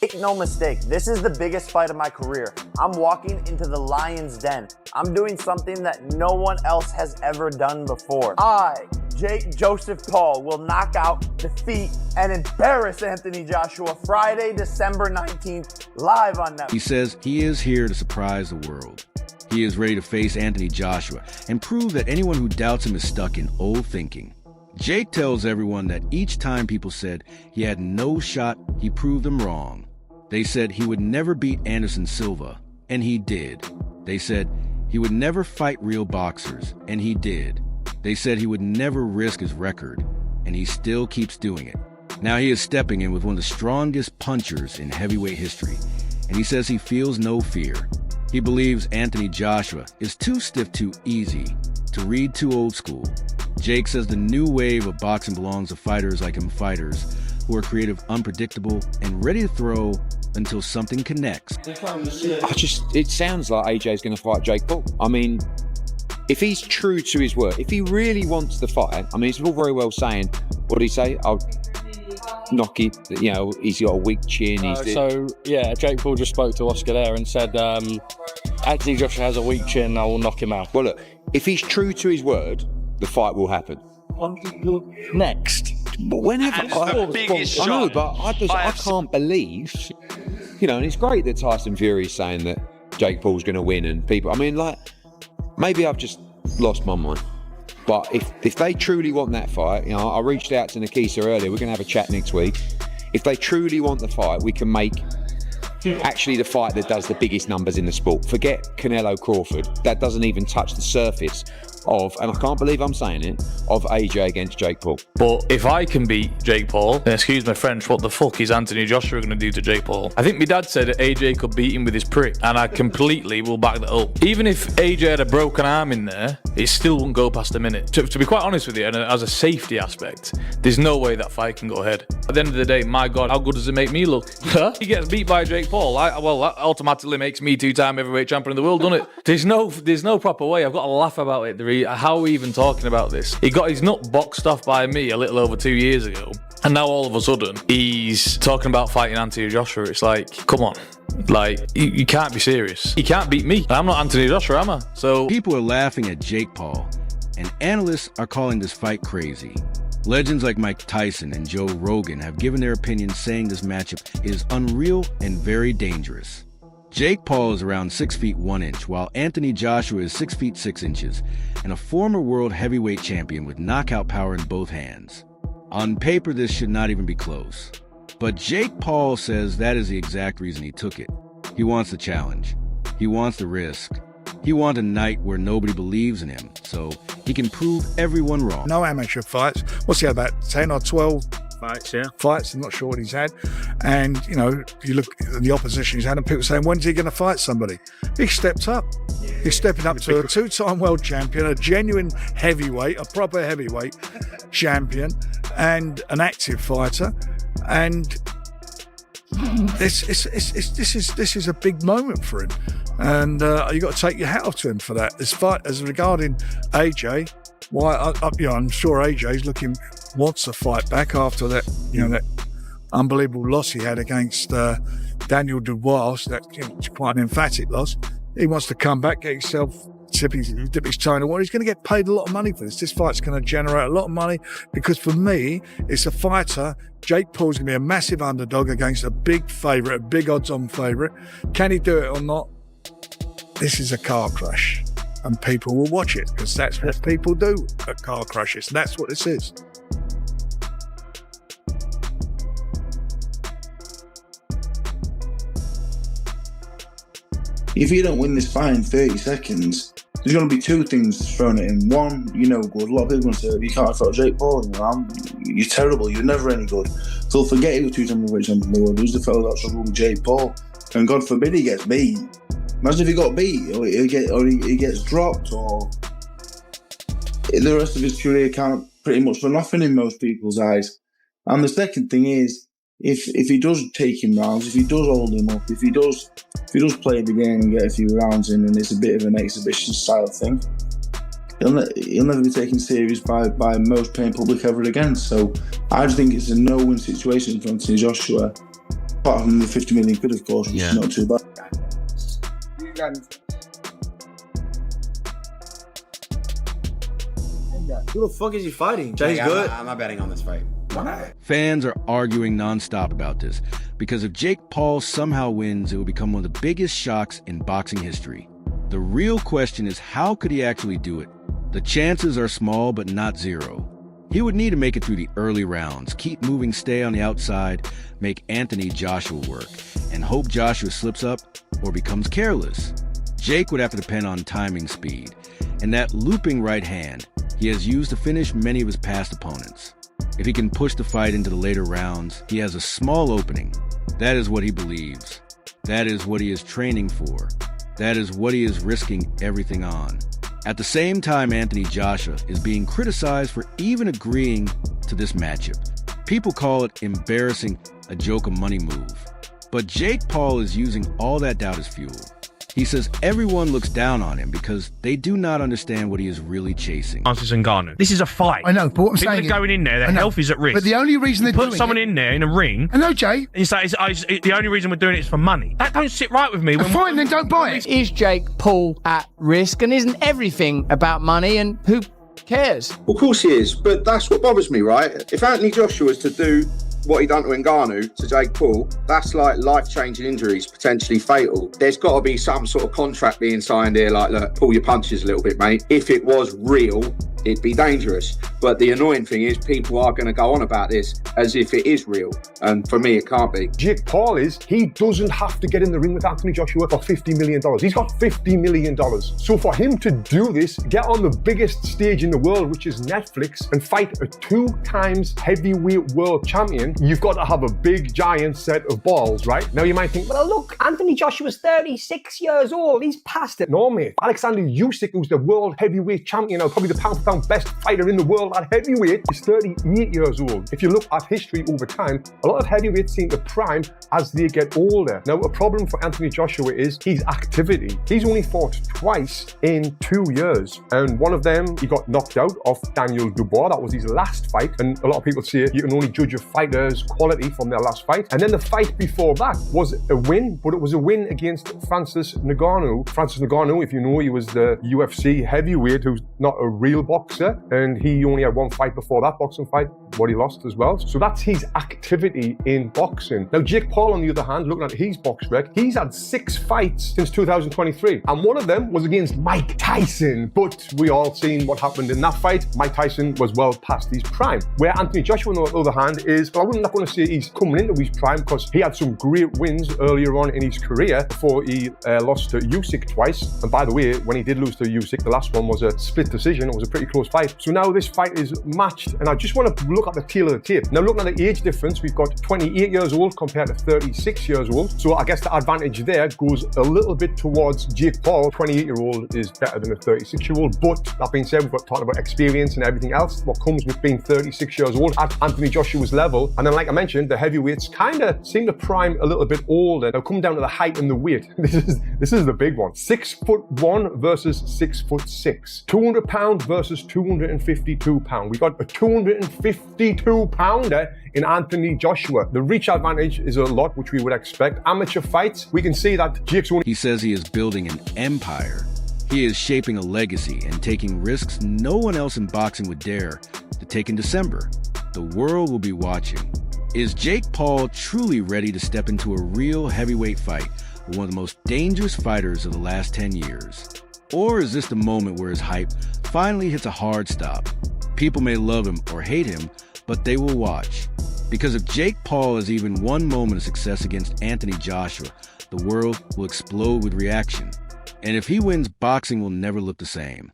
Make no mistake, this is the biggest fight of my career. I'm walking into the lion's den. I'm doing something that no one else has ever done before. I, Jake Joseph Paul, will knock out, defeat, and embarrass Anthony Joshua Friday, December 19th, live on Netflix. He says he is here to surprise the world. He is ready to face Anthony Joshua and prove that anyone who doubts him is stuck in old thinking. Jake tells everyone that each time people said he had no shot, he proved them wrong. They said he would never beat Anderson Silva, and he did. They said he would never fight real boxers, and he did. They said he would never risk his record, and he still keeps doing it. Now he is stepping in with one of the strongest punchers in heavyweight history, and he says he feels no fear. He believes Anthony Joshua is too stiff, too easy, to read too old school. Jake says the new wave of boxing belongs to fighters like him, fighters who are creative, unpredictable, and ready to throw until something connects. It sounds like AJ's going to fight Jake Paul. I mean, if he's true to his word, if he really wants the fight, I mean, it's all very well saying, what did he say? I'll knock it, you know, he's got a weak chin. Jake Paul just spoke to Oscar there and said, Anthony Joshua has a weak chin, I will knock him out. Well, look, if he's true to his word, the fight will happen. Next. But whenever I know, but I can't believe, you know, and it's great that Tyson Fury's saying that Jake Paul's going to win, and people, I mean, like, maybe I've just lost my mind. But if they truly want that fight, you know, I reached out to Nikisa earlier, we're going to have a chat next week. If they truly want the fight, we can make actually the fight that does the biggest numbers in the sport. Forget Canelo Crawford. That doesn't even touch the surface of, and I can't believe I'm saying it, of AJ against Jake Paul. But if I can beat Jake Paul, then excuse my French, what the fuck is Anthony Joshua going to do to Jake Paul? I think my dad said that AJ could beat him with his prick, and I completely will back that up. Even if AJ had a broken arm in there, it still wouldn't go past a minute. To be quite honest with you, and as a safety aspect, there's no way that fight can go ahead. At the end of the day, my God, how good does it make me look? He gets beat by Jake Paul. That automatically makes me two-time heavyweight champion of the world, doesn't it? There's no proper way. I've got to laugh about it. How are we even talking about this? He got his nut boxed off by me a little over 2 years ago, and now all of a sudden he's talking about fighting Anthony Joshua. It's like, come on. Like, you can't be serious. He can't beat me. I'm not Anthony Joshua, am I? So people are laughing at Jake Paul, and analysts are calling this fight crazy. Legends like Mike Tyson and Joe Rogan have given their opinions, saying this matchup is unreal and very dangerous. Jake Paul is around 6 feet 1 inch, while Anthony Joshua is 6 feet 6 inches, and a former world heavyweight champion with knockout power in both hands. On paper, this should not even be close. But Jake Paul says that is the exact reason he took it. He wants the challenge. He wants the risk. He wants a night where nobody believes in him, so he can prove everyone wrong. No amateur fights. What's he had, about 10 or 12 fights? Yeah, fights. I'm not sure what he's had. And, you know, you look at the opposition he's had, and people saying, when's he going to fight somebody? He stepped up. He's stepping up to a two-time world champion, a genuine heavyweight, a proper heavyweight champion, and an active fighter. And this is a big moment for him. And you got to take your hat off to him for that. As regarding AJ, I'm sure AJ's wants a fight back after that, you know, that unbelievable loss he had against Daniel Dubois. That's quite an emphatic loss. He wants to come back, get himself, dip his toe in the water. He's going to get paid a lot of money for this. This fight's going to generate a lot of money because, for me, it's a fighter. Jake Paul's going to be a massive underdog against a big favourite, a big odds-on favourite. Can he do it or not? This is a car crash, and people will watch it because that's what people do at car crashes. That's what this is. If you don't win this fight in 30 seconds, there's going to be two things thrown at him. One, you know, good. A lot of people are going to say, you can't fight Jake Paul. You know, you're terrible. You're never any good. So forget he was two-time heavyweight champion of the world. Who's the fellow that's struggled with Jake Paul? And God forbid he gets beat. Imagine if he got beat, or he gets dropped, or the rest of his career can't pretty much for nothing in most people's eyes. And the second thing is, if he does take him rounds, if he does hold him up, if he does play the game and get a few rounds in, and it's a bit of an exhibition style thing, he'll never be taken serious by most paying public ever again. So I just think it's a no-win situation for Anthony Joshua. Apart from the 50 million quid, of course, which is not too bad. Who the fuck is he fighting? Jay's good. I'm not betting on this fight. Fans are arguing nonstop about this because if Jake Paul somehow wins, it will become one of the biggest shocks in boxing history. The real question is, how could he actually do it? The chances are small, but not zero. He would need to make it through the early rounds, keep moving, stay on the outside, make Anthony Joshua work, and hope Joshua slips up or becomes careless. Jake would have to depend on timing speed, and that looping right hand he has used to finish many of his past opponents. If he can push the fight into the later rounds, he has a small opening. That is what he believes. That is what he is training for. That is what he is risking everything on. At the same time, Anthony Joshua is being criticized for even agreeing to this matchup. People call it embarrassing, a joke of money move. But Jake Paul is using all that doubt as fuel. He says everyone looks down on him because they do not understand what he is really chasing. Francis Ngannou. This is a fight. I know, but what I'm saying People are going in there, their health is at risk. But the only reason they're put someone in there in a ring. I know, Jay. And you say the only reason we're doing it is for money. That don't sit right with me. Fine, then don't buy it. Is Jake Paul at risk, and isn't everything about money, and who cares? Well, of course he is, but that's what bothers me, right? If Anthony Joshua was to do what he done to Ngannou, to Jake Paul, that's like life-changing injuries, potentially fatal. There's got to be some sort of contract being signed here, like, look, pull your punches a little bit, mate. If it was real, it'd be dangerous. But the annoying thing is people are going to go on about this as if it is real. And for me, it can't be. Jake Paul he doesn't have to get in the ring with Anthony Joshua for $50 million. He's got $50 million. So for him to do this, get on the biggest stage in the world, which is Netflix, and fight a 2-time heavyweight world champion, you've got to have a big, giant set of balls, right? Now you might think, well, look, Anthony Joshua's 36 years old. He's past it. No, mate. Alexander Usyk, who's the world heavyweight champion now, probably the pound-for-pound best fighter in the world at heavyweight, is 38 years old. If you look at history over time, a lot of heavyweights seem to prime as they get older. Now, a problem for Anthony Joshua is his activity. He's only fought twice in 2 years, and one of them, he got knocked out off Daniel Dubois. That was his last fight, and a lot of people say you can only judge a fighter's quality from their last fight. And then the fight before that was a win, but it was a win against Francis Ngannou. Francis Ngannou, if you know, he was the UFC heavyweight who's not a real boxer, and he only had one fight before that boxing fight, but he lost as well. So that's his activity in boxing. Now, Jake Paul, on the other hand, looking at his box rec, he's had 6 fights since 2023, and one of them was against Mike Tyson. But we all seen what happened in that fight. Mike Tyson was well past his prime. Where Anthony Joshua, on the other hand, is, well, I'm not going to say he's coming into his prime because he had some great wins earlier on in his career before he lost to Usyk twice. And by the way, when he did lose to Usyk, the last one was a split decision. It was a pretty close fight. So now this fight is matched, and I just want to look at the tail of the tape. Now, looking at the age difference, we've got 28 years old compared to 36 years old. So I guess the advantage there goes a little bit towards Jake Paul. 28-year-old is better than a 36-year-old. But that being said, we've got talking about experience and everything else, what comes with being 36 years old at Anthony Joshua's level. And then, like I mentioned, the heavyweights kind of seem to prime a little bit older. Now, come down to the height and the weight. This is the big one. 6'1" versus 6'6". 200 pounds versus 252 pounds. We got a 252 pounder in Anthony Joshua. The reach advantage is a lot, which we would expect. Amateur fights, we can see that Jake's only... He says he is building an empire. He is shaping a legacy and taking risks no one else in boxing would dare to take in December. The world will be watching. Is Jake Paul truly ready to step into a real heavyweight fight with one of the most dangerous fighters of the last 10 years? Or is this the moment where his hype finally hits a hard stop? People may love him or hate him, but they will watch. Because if Jake Paul has even one moment of success against Anthony Joshua, the world will explode with reaction. And if he wins, boxing will never look the same.